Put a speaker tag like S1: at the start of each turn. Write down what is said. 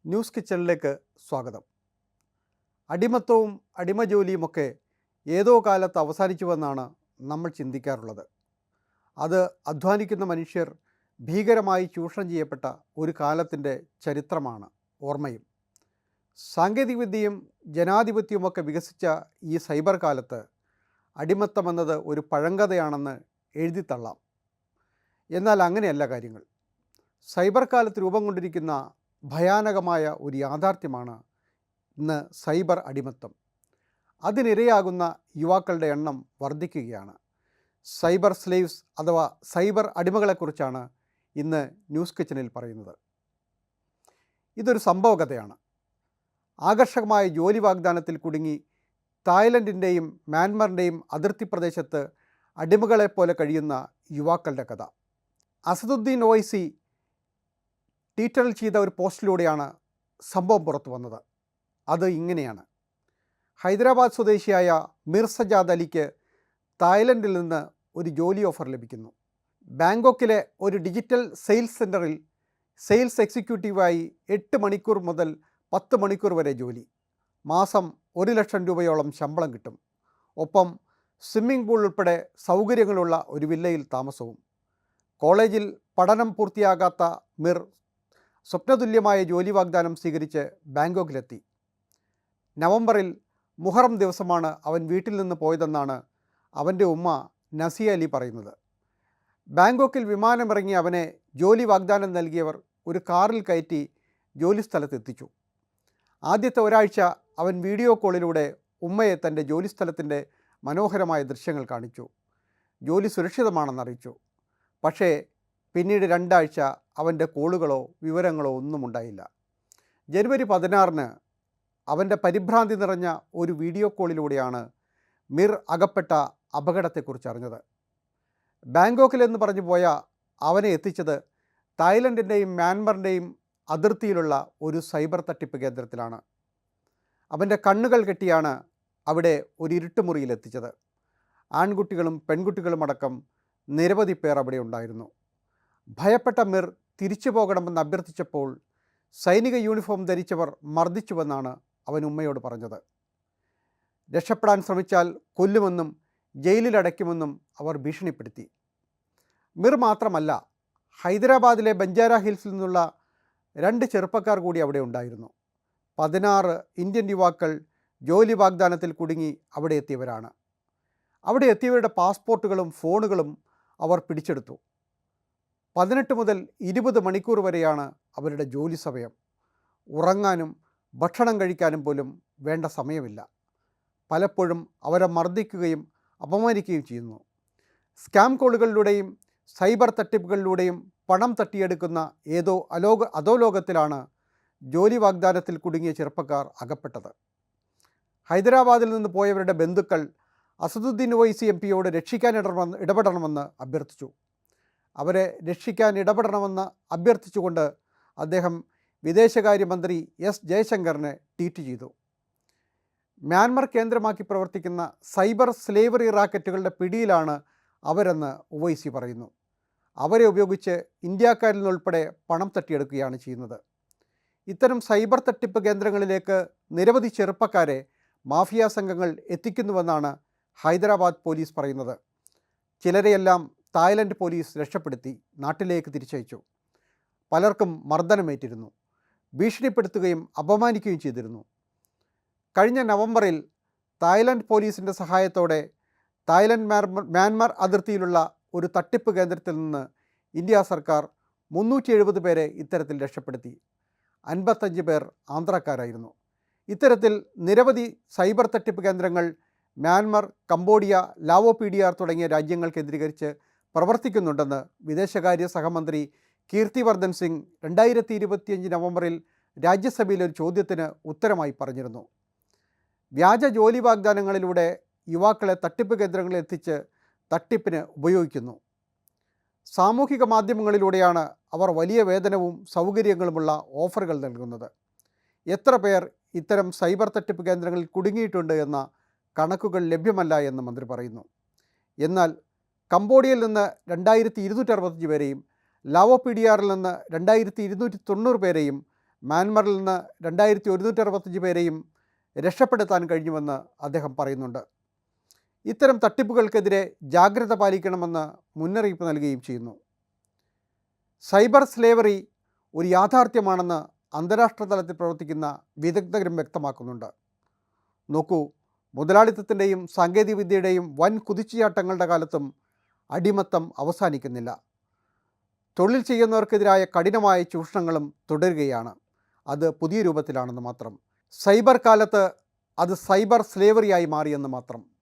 S1: News കിച്ചണിലേക്ക് സ്വാഗതം. അടിമത്തവും അടിമജോലിയുമൊക്കെ ഏതോ കാലത്ത് അവസാനിച്ചുവെന്നാണ് നമ്മൾ ചിന്തിക്കാറുള്ളത്. അത് അധ്വാനിക്കുന്ന മനുഷ്യർ ഭീകരമായി ചൂഷണം ചെയ്യപ്പെട്ട ഒരു കാലത്തിൻ്റെ ചരിത്രമാണ് ഓർമ്മയും. സാങ്കേതികവിദ്യയും ജനാധിപത്യവുമൊക്കെ വികസിച്ച ഈ സൈബർ കാലത്ത് അടിമത്തമെന്നത് ഒരു പഴങ്കഥയാണെന്ന് എഴുതിത്തള്ളാം. എന്നാൽ അങ്ങനെയല്ല കാര്യങ്ങൾ. സൈബർ കാലത്ത് രൂപം കൊണ്ടിരിക്കുന്ന ഭയാനകമായ ഒരു യാഥാർത്ഥ്യമാണ് ഇന്ന് സൈബർ അടിമത്തം. അതിനിരയാകുന്ന യുവാക്കളുടെ എണ്ണം വർദ്ധിക്കുകയാണ്. സൈബർ സ്ലേവ്സ് അഥവാ സൈബർ അടിമകളെക്കുറിച്ചാണ് ഇന്ന് ന്യൂസ് കിച്ചണിൽ പറയുന്നത്. ഇതൊരു സംഭവകഥയാണ്. ആകർഷകമായ ജോലി വാഗ്ദാനത്തിൽ കുടുങ്ങി തായ്ലൻഡിൻ്റെയും മ്യാൻമറിൻ്റെയും അതിർത്തി പ്രദേശത്ത് അടിമകളെപ്പോലെ കഴിയുന്ന യുവാക്കളുടെ കഥ. അസദുദ്ദീൻ ഒവൈസി ട്വിറ്ററിൽ ചെയ്ത ഒരു പോസ്റ്റിലൂടെയാണ് സംഭവം പുറത്തു വന്നത്. അത് ഇങ്ങനെയാണ്: ഹൈദരാബാദ് സ്വദേശിയായ മിർ സജാദ് അലിക്ക് തായ്ലൻഡിൽ നിന്ന് ഒരു ജോലി ഓഫർ ലഭിക്കുന്നു. ബാങ്കോക്കിലെ ഒരു ഡിജിറ്റൽ സെയിൽസ് സെൻറ്ററിൽ സെയിൽസ് എക്സിക്യൂട്ടീവായി 8 മണിക്കൂർ മുതൽ 10 മണിക്കൂർ വരെ ജോലി. മാസം 1 ലക്ഷം രൂപയോളം ശമ്പളം കിട്ടും. ഒപ്പം സ്വിമ്മിംഗ് പൂൾ ഉൾപ്പെടെ സൗകര്യങ്ങളുള്ള ഒരു വില്ലയിൽ താമസവും. കോളേജിൽ പഠനം പൂർത്തിയാകാത്ത മിർ സ്വപ്നതുല്യമായ ജോലി വാഗ്ദാനം സ്വീകരിച്ച് ബാങ്കോക്കിലെത്തി. നവംബറിൽ മുഹറം ദിവസമാണ് അവൻ വീട്ടിൽ നിന്ന് പോയതെന്നാണ് അവൻ്റെ ഉമ്മ നസിയ അലി പറയുന്നത്. ബാങ്കോക്കിൽ വിമാനമിറങ്ങി അവനെ ജോലി വാഗ്ദാനം നൽകിയവർ ഒരു കാറിൽ കയറ്റി ജോലി സ്ഥലത്തെത്തിച്ചു. ആദ്യത്തെ ഒരാഴ്ച അവൻ വീഡിയോ കോളിലൂടെ ഉമ്മയെ തൻ്റെ ജോലിസ്ഥലത്തിൻ്റെ മനോഹരമായ ദൃശ്യങ്ങൾ കാണിച്ചു. ജോലി സുരക്ഷിതമാണെന്നറിയിച്ചു. പക്ഷേ പിന്നീട് 2 ആഴ്ച അവൻ്റെ കോളുകളോ വിവരങ്ങളോ ഒന്നും ഉണ്ടായില്ല. ജനുവരി 16 അവൻ്റെ പരിഭ്രാന്തി നിറഞ്ഞ ഒരു വീഡിയോ കോളിലൂടെയാണ് മിർ അകപ്പെട്ട അപകടത്തെക്കുറിച്ച് അറിഞ്ഞത്. ബാങ്കോക്കിലെന്ന് പറഞ്ഞു പോയ അവനെ എത്തിച്ചത് തായ്ലൻഡിൻ്റെയും മ്യാൻമറിൻ്റെയും അതിർത്തിയിലുള്ള ഒരു സൈബർ തട്ടിപ്പ് കേന്ദ്രത്തിലാണ്. അവൻ്റെ കണ്ണുകൾ കെട്ടിയാണ് അവിടെ ഒരു ഇരുട്ടുമുറിയിൽ എത്തിച്ചത്. ആൺകുട്ടികളും പെൺകുട്ടികളുമടക്കം നിരവധി പേർ അവിടെ ഉണ്ടായിരുന്നു. ഭയപ്പെട്ട മിർ തിരിച്ചു പോകണമെന്ന് അഭ്യർത്ഥിച്ചപ്പോൾ സൈനിക യൂണിഫോം ധരിച്ചവർ മർദ്ദിച്ചുവെന്നാണ് അവൻ ഉമ്മയോട് പറഞ്ഞത്. രക്ഷപ്പെടാൻ ശ്രമിച്ചാൽ കൊല്ലുമെന്നും ജയിലിലടയ്ക്കുമെന്നും അവർ ഭീഷണിപ്പെടുത്തി. മിർ മാത്രമല്ല, ഹൈദരാബാദിലെ ബഞ്ചാര ഹിൽസിൽ നിന്നുള്ള 2 ചെറുപ്പക്കാർ കൂടി അവിടെ ഉണ്ടായിരുന്നു. 16 ഇന്ത്യൻ യുവാക്കൾ ജോലി വാഗ്ദാനത്തിൽ കുടുങ്ങി അവിടെ എത്തിയവരാണ്. അവിടെ എത്തിയവരുടെ പാസ്പോർട്ടുകളും ഫോണുകളും അവർ പിടിച്ചെടുത്തു. 18 മുതൽ 20 മണിക്കൂർ വരെയാണ് അവരുടെ ജോലി സമയം. ഉറങ്ങാനും ഭക്ഷണം കഴിക്കാനും പോലും വേണ്ട സമയമില്ല. പലപ്പോഴും അവരെ മർദ്ദിക്കുകയും അപമാനിക്കുകയും ചെയ്യുന്നു. സ്കാം കോളുകളിലൂടെയും സൈബർ തട്ടിപ്പുകളിലൂടെയും പണം തട്ടിയെടുക്കുന്ന ഏതോ അധോലോകത്തിലാണ് ജോലി വാഗ്ദാനത്തിൽ കുടുങ്ങിയ ചെറുപ്പക്കാർ അകപ്പെട്ടത്. ഹൈദരാബാദിൽ നിന്ന് പോയവരുടെ ബന്ധുക്കൾ അസദുദ്ദീൻ ഒവൈസി എംപിയോട് രക്ഷിക്കാൻ ഇടപെടണമെന്ന് അഭ്യർത്ഥിച്ചു. അവരെ രക്ഷിക്കാൻ ഇടപെടണമെന്ന് അഭ്യർത്ഥിച്ചുകൊണ്ട് അദ്ദേഹം വിദേശകാര്യമന്ത്രി എസ് ജയശങ്കറിനെ ട്വീറ്റ് ചെയ്തു. മ്യാൻമർ കേന്ദ്രമാക്കി പ്രവർത്തിക്കുന്ന സൈബർ സ്ലേവറി റാക്കറ്റുകളുടെ പിടിയിലാണ് അവരെന്ന് ഒവൈസി പറയുന്നു. അവരെ ഉപയോഗിച്ച് ഇന്ത്യക്കാരിൽ നിന്നുൾപ്പെടെ പണം തട്ടിയെടുക്കുകയാണ് ചെയ്യുന്നത്. ഇത്തരം സൈബർ തട്ടിപ്പ് കേന്ദ്രങ്ങളിലേക്ക് നിരവധി ചെറുപ്പക്കാരെ മാഫിയ സംഘങ്ങൾ എത്തിക്കുന്നുവെന്നാണ് ഹൈദരാബാദ് പോലീസ് പറയുന്നത്. ചിലരെയെല്ലാം തായ്ലൻഡ് പോലീസ് രക്ഷപ്പെടുത്തി നാട്ടിലേക്ക് തിരിച്ചയച്ചു. പലർക്കും മർദ്ദനമേറ്റിരുന്നു. ഭീഷണിപ്പെടുത്തുകയും അപമാനിക്കുകയും ചെയ്തിരുന്നു. കഴിഞ്ഞ നവംബറിൽ തായ്ലൻഡ് പോലീസിൻ്റെ സഹായത്തോടെ തായ്ലൻഡ് മ്യാൻമർ അതിർത്തിയിലുള്ള ഒരു തട്ടിപ്പ് കേന്ദ്രത്തിൽ നിന്ന് ഇന്ത്യ സർക്കാർ 370 പേരെ ഇത്തരത്തിൽ രക്ഷപ്പെടുത്തി. 55 പേർ ആന്ധ്രാക്കാരായിരുന്നു. ഇത്തരത്തിൽ നിരവധി സൈബർ തട്ടിപ്പ് കേന്ദ്രങ്ങൾ മ്യാൻമർ, കംബോഡിയ, ലാവോ PDR തുടങ്ങിയ രാജ്യങ്ങൾ കേന്ദ്രീകരിച്ച് പ്രവർത്തിക്കുന്നുണ്ടെന്ന് വിദേശകാര്യ സഹമന്ത്രി കീർത്തിവർദ്ധൻ സിംഗ് 2025 നവംബറിൽ രാജ്യസഭയിൽ ഒരു ചോദ്യത്തിന് ഉത്തരമായി പറഞ്ഞിരുന്നു. വ്യാജ ജോലി വാഗ്ദാനങ്ങളിലൂടെ യുവാക്കളെ തട്ടിപ്പ് കേന്ദ്രങ്ങളിൽ എത്തിച്ച് തട്ടിപ്പിന് ഉപയോഗിക്കുന്നു. സാമൂഹിക മാധ്യമങ്ങളിലൂടെയാണ് അവർ വലിയ വേതനവും സൗകര്യങ്ങളുമുള്ള ഓഫറുകൾ നൽകുന്നത്. എത്ര പേർ ഇത്തരം സൈബർ തട്ടിപ്പ് കേന്ദ്രങ്ങളിൽ കുടുങ്ങിയിട്ടുണ്ട് എന്ന കണക്കുകൾ ലഭ്യമല്ല എന്ന് മന്ത്രി പറയുന്നു. എന്നാൽ കംബോഡിയയിൽ നിന്ന് 2265 പേരെയും ലാവോ PDRൽ നിന്ന് 2290 പേരെയും മ്യാൻമറിൽ നിന്ന് 2165 പേരെയും രക്ഷപ്പെടുത്താൻ കഴിഞ്ഞുവെന്ന് അദ്ദേഹം പറയുന്നുണ്ട്. ഇത്തരം തട്ടിപ്പുകൾക്കെതിരെ ജാഗ്രത പാലിക്കണമെന്ന് മുന്നറിയിപ്പ് നൽകുകയും ചെയ്യുന്നു. സൈബർ സ്ലേവറി ഒരു യാഥാർത്ഥ്യമാണെന്ന് അന്താരാഷ്ട്ര തലത്തിൽ പ്രവർത്തിക്കുന്ന വിദഗ്ധരും വ്യക്തമാക്കുന്നുണ്ട്. നോക്കൂ, മുതലാളിത്തത്തിൻ്റെയും സാങ്കേതികവിദ്യയുടെയും വൻ കുതിച്ചുചാട്ടങ്ങളുടെ കാലത്തും അടിമത്തം അവസാനിക്കുന്നില്ല. തൊഴിൽ ചെയ്യുന്നവർക്കെതിരായ കഠിനമായ ചൂഷണങ്ങളും തുടരുകയാണ്. അത് പുതിയ രൂപത്തിലാണെന്ന് മാത്രം. സൈബർ കാലത്ത് അത് സൈബർ സ്ലേവറിയായി മാറിയെന്ന് മാത്രം.